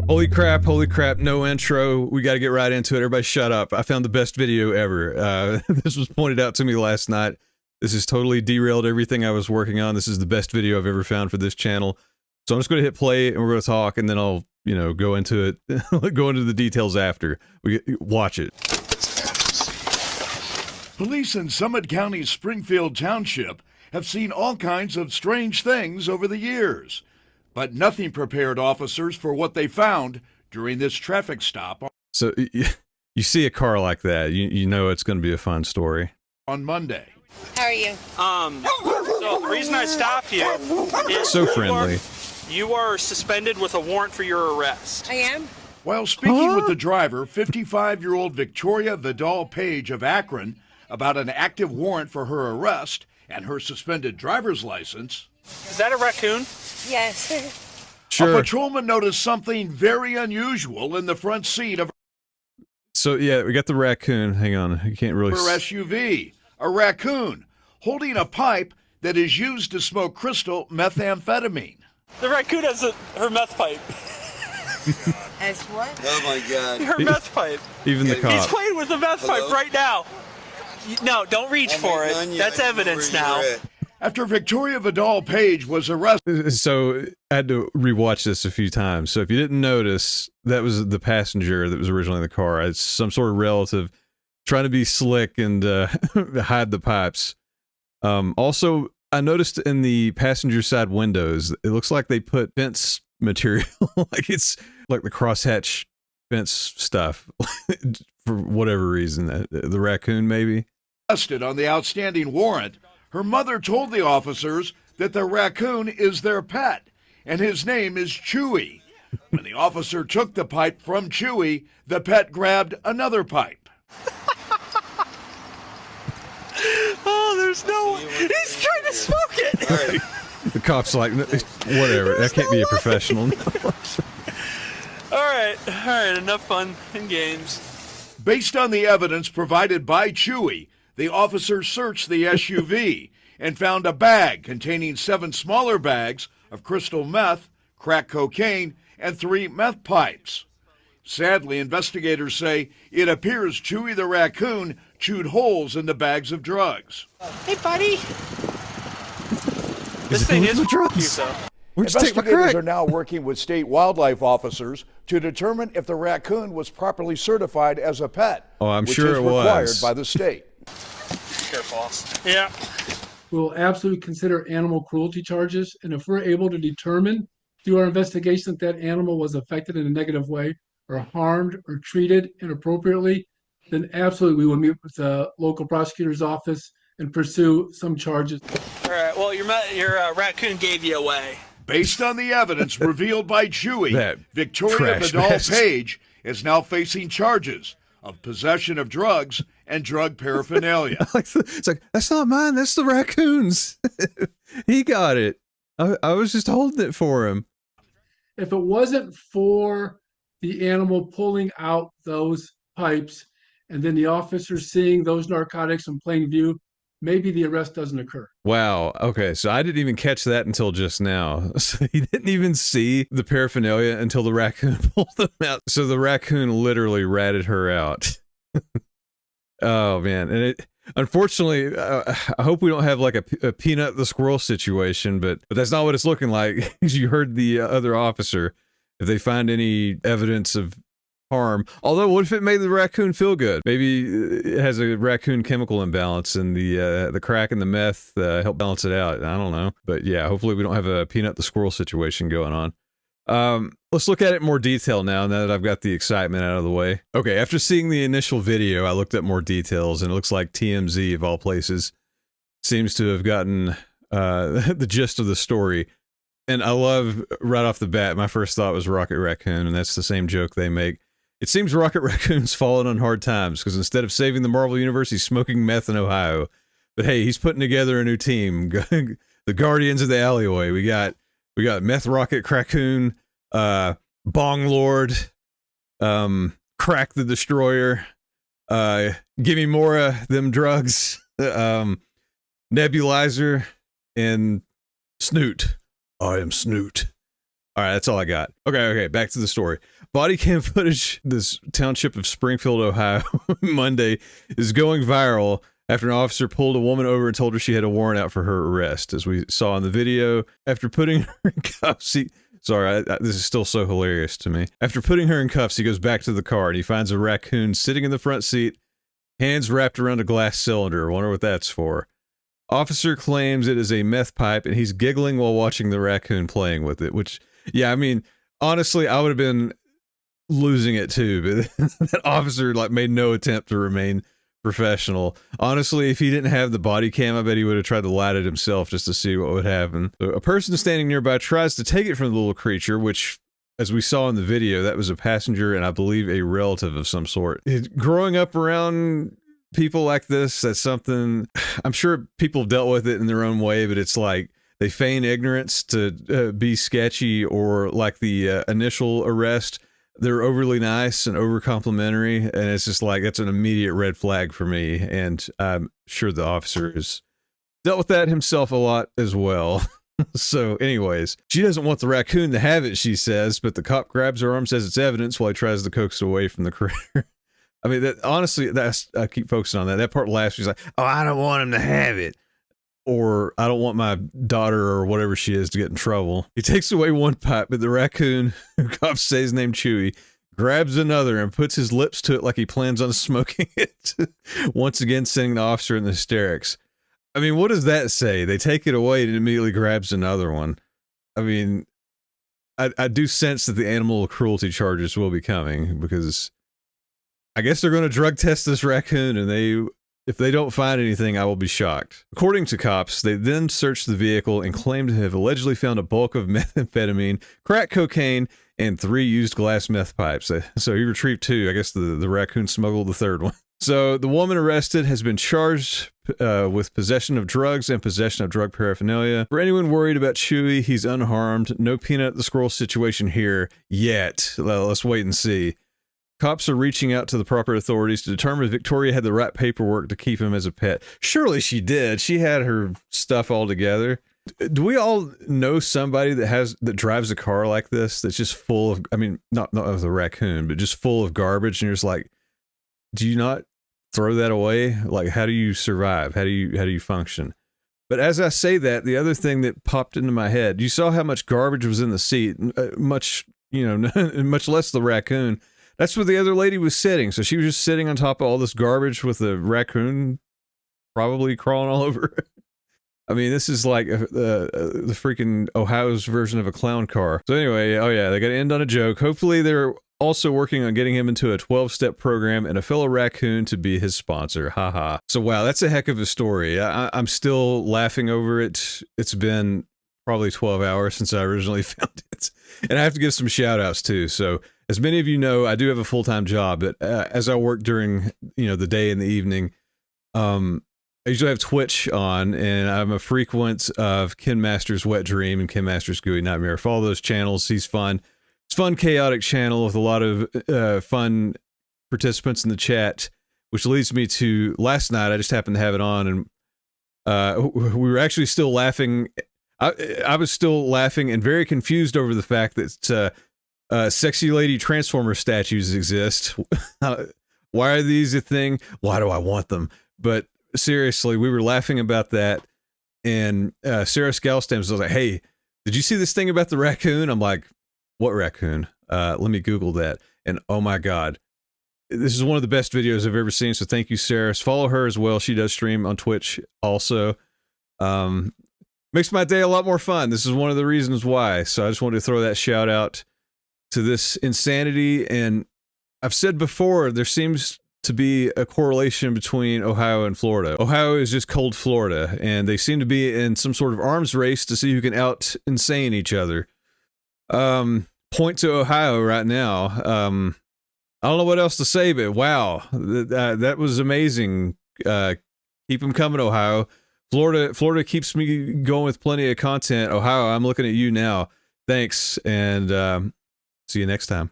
Holy crap, no intro. We got to get right into it. Everybody shut up. I found the best video ever. This was pointed out to me last night. This has totally derailed everything I was working on. This is the best video I've ever found for this channel. So I'm just going to hit play and we're going to talk and then I'll, you know, go into it, go into the details after. Watch it. Police in Summit County's Springfield Township have seen all kinds of strange things over the years. But nothing prepared officers for what they found during this traffic stop. So you see a car like that, you know it's going to be a fun story. On Monday. How are you? So the reason I stopped you is so friendly. You are suspended with a warrant for your arrest. I am? While speaking with the driver, 55-year-old Victoria Vidal Page of Akron, about an active warrant for her arrest and her suspended driver's license. Is that a raccoon? Yes. Sure. A patrolman noticed something very unusual in the front seat of So yeah, we got the raccoon. Hang on, you can't really. her SUV. A raccoon holding a pipe that is used to smoke crystal methamphetamine. The raccoon has her meth pipe. As what? Oh my God. Her meth pipe. Even the cop. He's playing with the meth pipe right now. No, don't reach for it. That's evidence now. After Victoria Vidal Page was arrested. So I had to rewatch this a few times. So if you didn't notice, that was the passenger that was originally in the car. It's some sort of relative trying to be slick and hide the pipes. Also, I noticed in the passenger side windows, it looks like they put fence material, like it's like the crosshatch fence stuff for whatever reason. The raccoon maybe. Arrested on the outstanding warrant. Her mother told the officers that the raccoon is their pet, and his name is Chewy. When the officer took the pipe from Chewy, the pet grabbed another pipe. Oh, there's no... He's trying to smoke it! All right. The cop's like, whatever, that can't be a professional. Alright, enough fun and games. Based on the evidence provided by Chewy, the officers searched the SUV and found a bag containing 7 smaller bags of crystal meth, crack cocaine, and 3 meth pipes. Sadly, investigators say it appears Chewy the raccoon chewed holes in the bags of drugs. Hey, buddy. This thing is drugs. Where'd you take my Investigators crack? are now working with state wildlife officers to determine if the raccoon was properly certified as a pet. Oh, I'm which sure is it required was. by the state. Careful. Yeah. We'll absolutely consider animal cruelty charges, and if we're able to determine through our investigation that that animal was affected in a negative way or harmed or treated inappropriately, then absolutely we will meet with the local prosecutor's office and pursue some charges. All right, well, your raccoon gave you away. Based on the evidence revealed by Chewy, That Victoria trash Vidal mess. Page is now facing charges of possession of drugs and drug paraphernalia. It's like, that's not mine, that's the raccoon's. He got it. I was just holding it for him. If it wasn't for the animal pulling out those pipes and then the officer seeing those narcotics in plain view, maybe the arrest doesn't occur. Wow. Okay. So I didn't even catch that until just now. So he didn't even see the paraphernalia until the raccoon pulled them out. So the raccoon literally ratted her out. Oh man. And it, unfortunately, I hope we don't have like a Peanut the squirrel situation, but that's not what it's looking like. You heard the other officer. If they find any evidence of harm, although what if it made the raccoon feel good? Maybe it has a raccoon chemical imbalance and the crack and the meth help balance it out. I don't know, but yeah, hopefully we don't have a Peanut the squirrel situation going on. Let's look at it in more detail now that I've got the excitement out of the way. Okay, after seeing the initial video, I looked up more details and it looks like TMZ of all places seems to have gotten the gist of the story. And I love, right off the bat, my first thought was Rocket Raccoon, and that's the same joke they make. It seems Rocket Raccoon's fallen on hard times, because instead of saving the Marvel Universe, he's smoking meth in Ohio. But hey, he's putting together a new team. The Guardians of the Alleyway. We got Meth Rocket Raccoon, Bong Lord, Crack the Destroyer, give me more of them drugs, Nebulizer, and Snoot. I am Snoot. All right, that's all I got. Okay, back to the story. Body cam footage, this township of Springfield, Ohio, Monday, is going viral after an officer pulled a woman over and told her she had a warrant out for her arrest. As we saw in the video, after putting her in cuffs, this is still so hilarious to me. After putting her in cuffs, he goes back to the car and he finds a raccoon sitting in the front seat, hands wrapped around a glass cylinder. I wonder what that's for. Officer claims it is a meth pipe, and he's giggling while watching the raccoon playing with it, which, yeah, I mean, honestly, I would have been losing it too, but that officer made no attempt to remain professional. Honestly, if he didn't have the body cam, I bet he would have tried to light it himself just to see what would happen. So a person standing nearby tries to take it from the little creature, which, as we saw in the video, that was a passenger and I believe a relative of some sort. Growing up around people like this, that's something I'm sure people have dealt with it in their own way, but it's like they feign ignorance to be sketchy, or like the initial arrest, they're overly nice and over complimentary, and it's just like, that's an immediate red flag for me. And I'm sure the officer has dealt with that himself a lot as well. So anyways, she doesn't want the raccoon to have it, she says, but the cop grabs her arm, says it's evidence, while he tries to coax it away from the critter. I mean, that honestly, I keep focusing on that. That part last, she's like, oh, I don't want him to have it. Or I don't want my daughter or whatever she is to get in trouble. He takes away one pipe, but the raccoon, who cops say is named Chewy, grabs another and puts his lips to it like he plans on smoking it. Once again, sending the officer in hysterics. I mean, what does that say? They take it away and it immediately grabs another one. I mean, I do sense that the animal cruelty charges will be coming, because I guess they're going to drug test this raccoon, and if they don't find anything, I will be shocked. According to cops, they then searched the vehicle and claimed to have allegedly found a bulk of methamphetamine, crack cocaine, and 3 used glass meth pipes. So he retrieved 2. I guess the raccoon smuggled the 3rd one. So the woman arrested has been charged with possession of drugs and possession of drug paraphernalia. For anyone worried about Chewy, he's unharmed. No Peanut the Squirrel situation here yet. Let's wait and see. Cops are reaching out to the proper authorities to determine if Victoria had the right paperwork to keep him as a pet. Surely she did. She had her stuff all together. Do we all know somebody that drives a car like this that's just full of, I mean, not of the raccoon, but just full of garbage, and you're just like, do you not throw that away? Like, how do you survive? How do you function? But as I say that, the other thing that popped into my head, you saw how much garbage was in the seat, much less the raccoon. That's where the other lady was sitting. So she was just sitting on top of all this garbage with the raccoon probably crawling all over her. I mean, this is like the freaking Ohio's version of a clown car. So anyway, oh yeah, they got to end on a joke. Hopefully they're also working on getting him into a 12-step program and a fellow raccoon to be his sponsor. Haha. So wow, that's a heck of a story. I'm still laughing over it. It's been probably 12 hours since I originally found it. And I have to give some shout outs too. So as many of you know, I do have a full-time job, but as I work during, the day and the evening, I usually have Twitch on, and I'm a frequent of Ken Master's Wet Dream and Ken Master's Gooey Nightmare. Follow those channels. He's fun. It's a fun, chaotic channel with a lot of fun participants in the chat, which leads me to last night. I just happened to have it on, and we were actually still laughing. I was still laughing and very confused over the fact that sexy lady Transformer statues exist. Why are these a thing? Why do I want them? But seriously, we were laughing about that, and Sarah Scalstam was like, hey, did you see this thing about the raccoon? I'm like, what raccoon? Let me Google that. And oh my God, this is one of the best videos I've ever seen. So thank you, Sarah. Follow her as well. She does stream on Twitch also. Makes my day a lot more fun. This is one of the reasons why. So I just wanted to throw that shout out to this insanity. And I've said before, there seems to be a correlation between Ohio and Florida. Ohio is just cold Florida, and they seem to be in some sort of arms race to see who can out insane each other. Point to Ohio right now. I don't know what else to say, but wow, that was amazing. Keep them coming, Ohio. Florida keeps me going with plenty of content. Ohio, I'm looking at you now. Thanks, and see you next time.